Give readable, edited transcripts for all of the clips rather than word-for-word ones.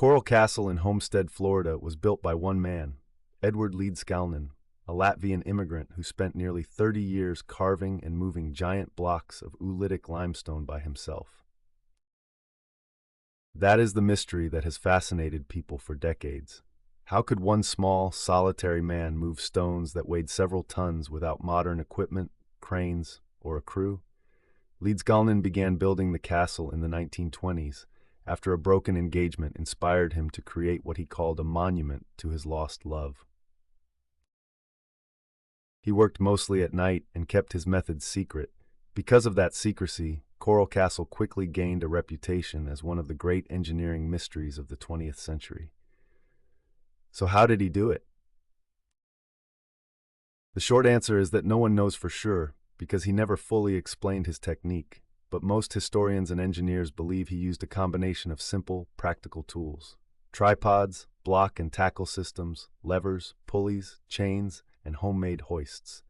Coral Castle in Homestead, Florida was built by one man, Edward Leedskalnin, a Latvian immigrant who spent nearly 30 years carving and moving giant blocks of oolitic limestone by himself. That is the mystery that has fascinated people for decades. How could one small, solitary man move stones that weighed several tons without modern equipment, cranes, or a crew? Leedskalnin began building the castle in the 1920s after a broken engagement inspired him to create what he called a monument to his lost love. He worked mostly at night and kept his methods secret. Because of that secrecy, Coral Castle quickly gained a reputation as one of the great engineering mysteries of the 20th century. So how did he do it? The short answer is that no one knows for sure, because he never fully explained his technique, but most historians and engineers believe he used a combination of simple, practical tools: tripods, block and tackle systems, levers, pulleys, chains, and homemade hoists.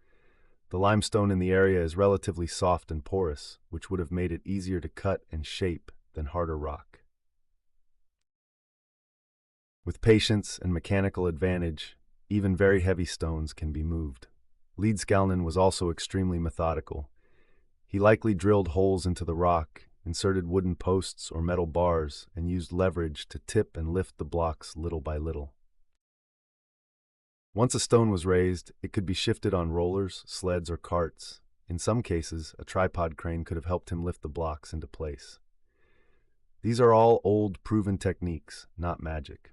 The limestone in the area is relatively soft and porous, which would have made it easier to cut and shape than harder rock. With patience and mechanical advantage, even very heavy stones can be moved. Leedskalnin was also extremely methodical. He likely drilled holes into the rock, inserted wooden posts or metal bars, and used leverage to tip and lift the blocks little by little. Once a stone was raised, it could be shifted on rollers, sleds, or carts. In some cases, a tripod crane could have helped him lift the blocks into place. These are all old, proven techniques, not magic.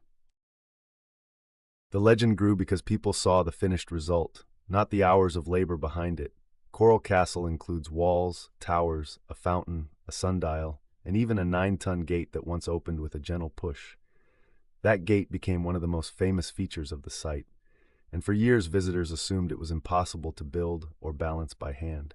The legend grew because people saw the finished result, not the hours of labor behind it. Coral Castle includes walls, towers, a fountain, a sundial, and even a 9-ton gate that once opened with a gentle push. That gate became one of the most famous features of the site, and for years visitors assumed it was impossible to build or balance by hand.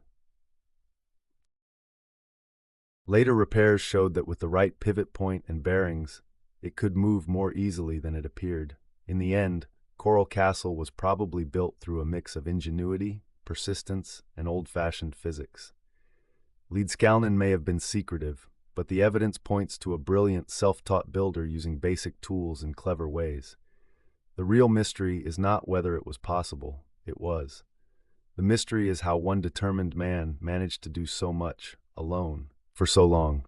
Later repairs showed that with the right pivot point and bearings, it could move more easily than it appeared. In the end, Coral Castle was probably built through a mix of ingenuity, persistence, and old-fashioned physics. Leedskalnin may have been secretive, but the evidence points to a brilliant, self-taught builder using basic tools in clever ways. The real mystery is not whether it was possible, it was. The mystery is how one determined man managed to do so much, alone, for so long.